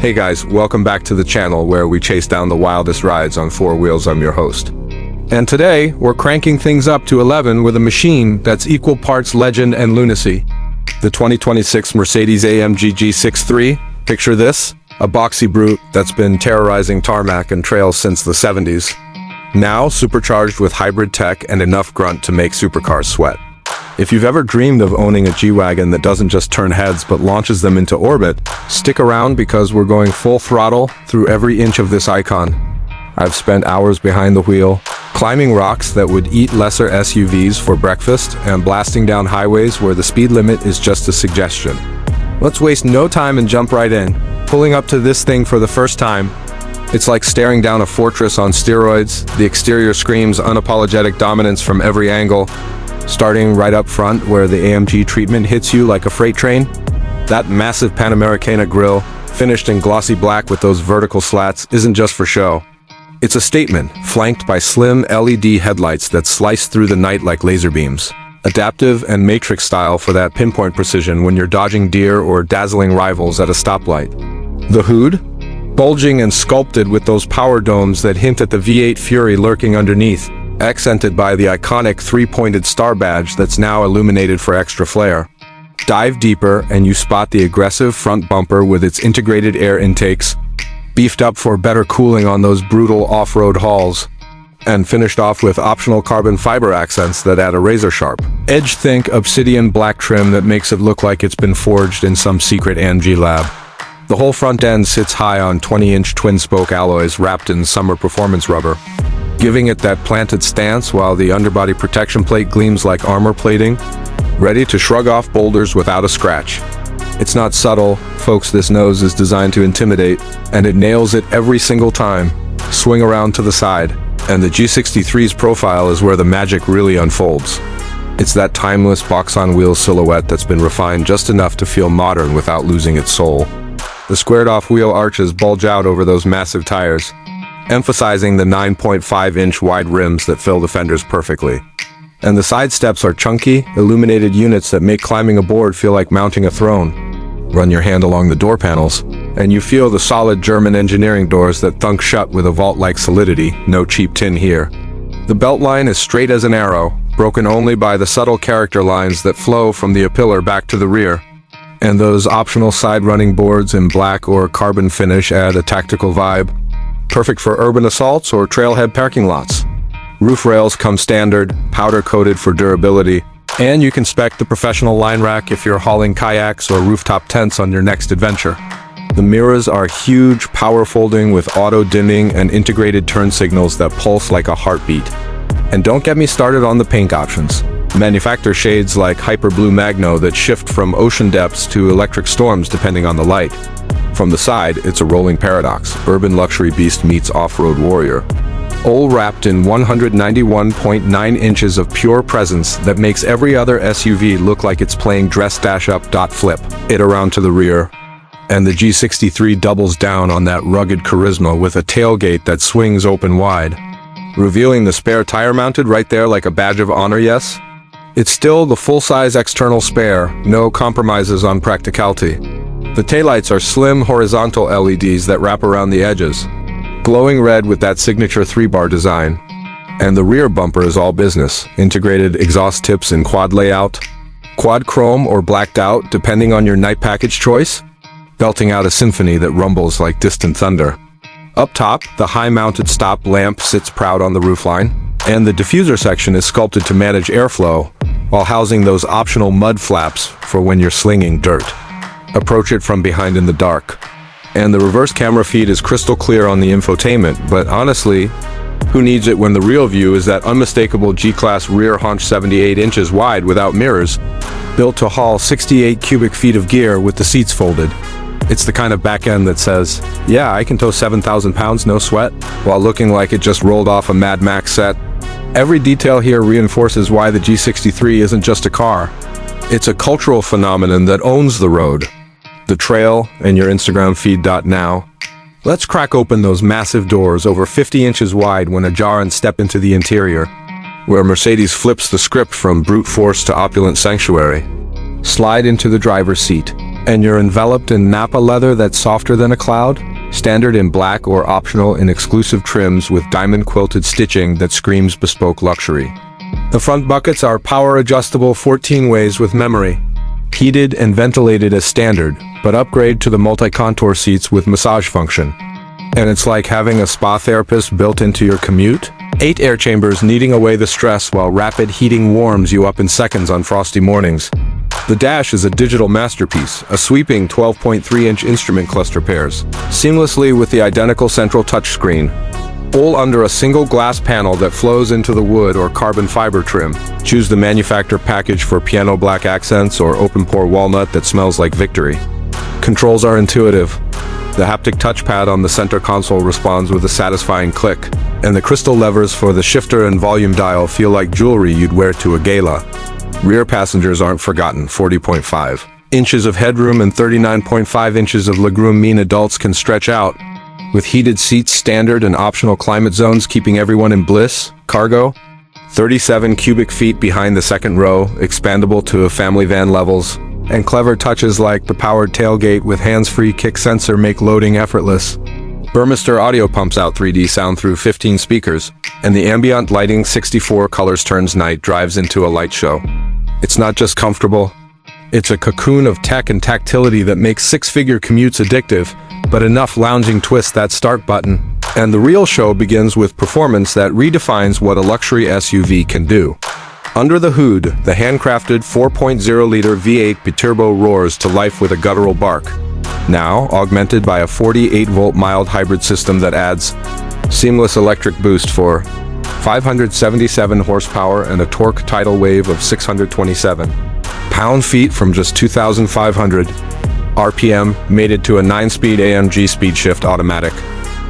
Hey guys, welcome back to the channel where we chase down the wildest rides on four wheels. I'm your host. And today, we're cranking things up to 11 with a machine that's equal parts legend and lunacy. The 2026 Mercedes-AMG G63. Picture this, a boxy brute that's been terrorizing tarmac and trails since the 70s. Now supercharged with hybrid tech and enough grunt to make supercars sweat. If you've ever dreamed of owning a G-Wagon that doesn't just turn heads but launches them into orbit, stick around because we're going full throttle through every inch of this icon. I've spent hours behind the wheel, climbing rocks that would eat lesser SUVs for breakfast and blasting down highways where the speed limit is just a suggestion. Let's waste no time and jump right in. Pulling up to this thing for the first time, it's like staring down a fortress on steroids. The exterior screams unapologetic dominance from every angle. Starting right up front where the AMG treatment hits you like a freight train. That massive Panamericana grille, finished in glossy black with those vertical slats, isn't just for show. It's a statement, flanked by slim LED headlights that slice through the night like laser beams. Adaptive and matrix style for that pinpoint precision when you're dodging deer or dazzling rivals at a stoplight. The hood? Bulging and sculpted with those power domes that hint at the V8 Fury lurking underneath. Accented by the iconic three-pointed star badge that's now illuminated for extra flair. Dive deeper and you spot the aggressive front bumper with its integrated air intakes, beefed up for better cooling on those brutal off-road hauls, and finished off with optional carbon fiber accents that add a razor-sharp edge. Think obsidian black trim that makes it look like it's been forged in some secret AMG lab. The whole front end sits high on 20-inch twin-spoke alloys wrapped in summer performance rubber, giving it that planted stance while the underbody protection plate gleams like armor plating, ready to shrug off boulders without a scratch. It's not subtle, folks. This nose is designed to intimidate, and it nails it every single time. Swing around to the side, and the G63's profile is where the magic really unfolds. It's that timeless box-on-wheels silhouette that's been refined just enough to feel modern without losing its soul. The squared-off wheel arches bulge out over those massive tires, emphasizing the 9.5-inch wide rims that fill the fenders perfectly. And the side steps are chunky, illuminated units that make climbing aboard feel like mounting a throne. Run your hand along the door panels, and you feel the solid German engineering doors that thunk shut with a vault-like solidity. No cheap tin here. The beltline is straight as an arrow, broken only by the subtle character lines that flow from the A-pillar back to the rear. And those optional side-running boards in black or carbon finish add a tactical vibe. Perfect for urban assaults or trailhead parking lots. Roof rails come standard, powder-coated for durability, and you can spec the professional line rack if you're hauling kayaks or rooftop tents on your next adventure. The mirrors are huge, power folding with auto-dimming and integrated turn signals that pulse like a heartbeat. And don't get me started on the paint options. Manufacture shades like Hyper Blue Magno that shift from ocean depths to electric storms depending on the light. From the side, it's a rolling paradox. Urban luxury beast meets off-road warrior. All wrapped in 191.9 inches of pure presence that makes every other SUV look like it's playing dress-up. Flip it around to the rear. And the G63 doubles down on that rugged charisma with a tailgate that swings open wide, revealing the spare tire mounted right there like a badge of honor. Yes, it's still the full-size external spare, no compromises on practicality. The taillights are slim horizontal LEDs that wrap around the edges, glowing red with that signature 3-bar design. And the rear bumper is all business, integrated exhaust tips in quad layout, quad chrome or blacked out depending on your night package choice, belting out a symphony that rumbles like distant thunder. Up top, the high-mounted stop lamp sits proud on the roofline, and the diffuser section is sculpted to manage airflow while housing those optional mud flaps for when you're slinging dirt. Approach it from behind in the dark. And the reverse camera feed is crystal clear on the infotainment, but honestly, who needs it when the real view is that unmistakable G-Class rear haunch 78 inches wide without mirrors, built to haul 68 cubic feet of gear with the seats folded. It's the kind of back end that says, yeah, I can tow 7,000 pounds, no sweat, while looking like it just rolled off a Mad Max set. Every detail here reinforces why the G63 isn't just a car. It's a cultural phenomenon that owns the road, the trail, and your Instagram feed. Now, let's crack open those massive doors over 50 inches wide when ajar and step into the interior, where Mercedes flips the script from brute force to opulent sanctuary. Slide into the driver's seat. And you're enveloped in Nappa leather that's softer than a cloud? Standard in black or optional in exclusive trims with diamond-quilted stitching that screams bespoke luxury. The front buckets are power-adjustable 14 ways with memory. Heated and ventilated as standard, but upgrade to the multi-contour seats with massage function. And it's like having a spa therapist built into your commute? 8 air chambers kneading away the stress while rapid heating warms you up in seconds on frosty mornings. The dash is a digital masterpiece, a sweeping 12.3-inch instrument cluster pairs seamlessly with the identical central touchscreen, all under a single glass panel that flows into the wood or carbon fiber trim. Choose the manufacturer package for piano black accents or open-pore walnut that smells like victory. Controls are intuitive. The haptic touchpad on the center console responds with a satisfying click, and the crystal levers for the shifter and volume dial feel like jewelry you'd wear to a gala. Rear passengers aren't forgotten. 40.5 inches of headroom and 39.5 inches of legroom mean adults can stretch out, with heated seats, standard and optional climate zones keeping everyone in bliss. Cargo, 37 cubic feet behind the second row, expandable to family van levels, and clever touches like the powered tailgate with hands-free kick sensor make loading effortless. Burmester audio pumps out 3D sound through 15 speakers, and the ambient lighting 64 colors turns night drives into a light show. It's not just comfortable, it's a cocoon of tech and tactility that makes six-figure commutes addictive, but enough lounging twist that start button. And the real show begins with performance that redefines what a luxury SUV can do. Under the hood, the handcrafted 4.0-liter V8 biturbo roars to life with a guttural bark, now augmented by a 48-volt mild hybrid system that adds seamless electric boost for 577 horsepower and a torque tidal wave of 627 pound-feet from just 2,500 RPM, mated to a 9-speed AMG speed shift automatic.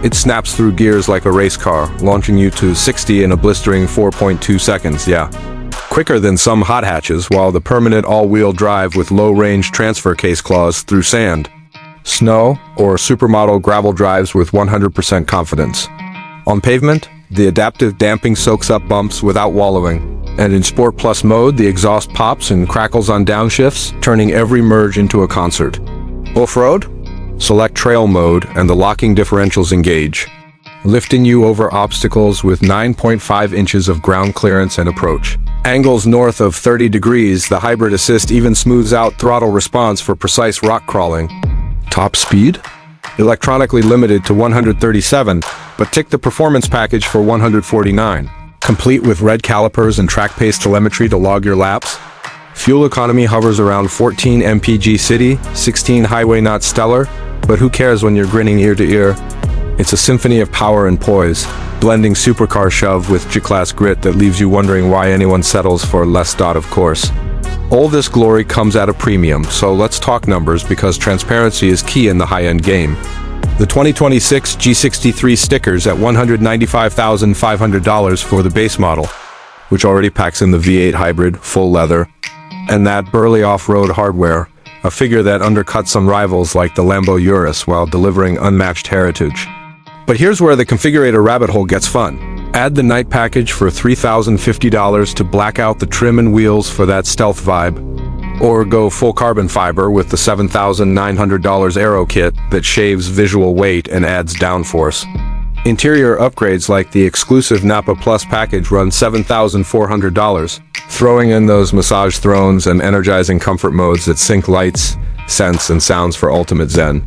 It snaps through gears like a race car, launching you to 60 in a blistering 4.2 seconds, yeah. Quicker than some hot hatches, while the permanent all-wheel drive with low-range transfer case claws through sand, snow, or supermodel gravel drives with 100% confidence. On pavement, the adaptive damping soaks up bumps without wallowing, and in Sport Plus mode, the exhaust pops and crackles on downshifts, turning every merge into a concert. Off-road? Select Trail mode and the locking differentials engage, lifting you over obstacles with 9.5 inches of ground clearance and approach. Angles north of 30 degrees, the Hybrid Assist even smooths out throttle response for precise rock crawling. Top speed? Electronically limited to 137, but tick the performance package for 149. Complete with red calipers and track pace telemetry to log your laps. Fuel economy hovers around 14 mpg city, 16 highway not stellar, but who cares when you're grinning ear to ear? It's a symphony of power and poise, blending supercar shove with G-Class grit that leaves you wondering why anyone settles for less. Of course. All this glory comes at a premium, so let's talk numbers because transparency is key in the high-end game. The 2026 G63 stickers at $195,500 for the base model, which already packs in the V8 hybrid, full leather, and that burly off-road hardware, a figure that undercuts some rivals like the Lambo Urus while delivering unmatched heritage. But here's where the configurator rabbit hole gets fun. Add the night package for $3,050 to black out the trim and wheels for that stealth vibe. Or go full carbon fiber with the $7,900 Aero kit that shaves visual weight and adds downforce. Interior upgrades like the exclusive Nappa Plus package run $7,400, throwing in those massage thrones and energizing comfort modes that sync lights, scents, and sounds for ultimate zen.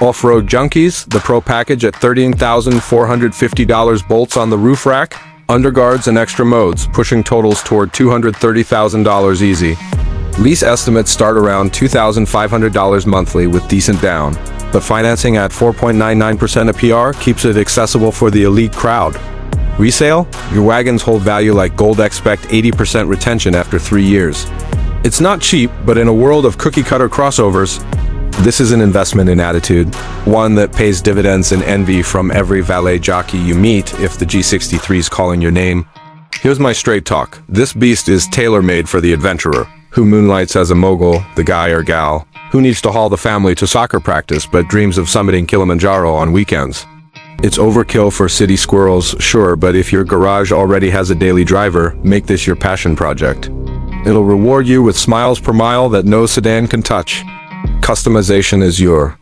Off-road junkies, the Pro package at $13,450 bolts on the roof rack, underguards and extra modes, pushing totals toward $230,000 easy. Lease estimates start around $2,500 monthly with decent down, but financing at 4.99% APR keeps it accessible for the elite crowd. Resale? Your wagons hold value like gold. Expect 80% retention after 3 years. It's not cheap, but in a world of cookie-cutter crossovers, this is an investment in attitude, one that pays dividends in envy from every valet jockey you meet if the G63 is calling your name. Here's my straight talk. This beast is tailor-made for the adventurer, who moonlights as a mogul, the guy or gal, who needs to haul the family to soccer practice but dreams of summiting Kilimanjaro on weekends. It's overkill for city squirrels, sure, but if your garage already has a daily driver, make this your passion project. It'll reward you with smiles per mile that no sedan can touch. Customization is your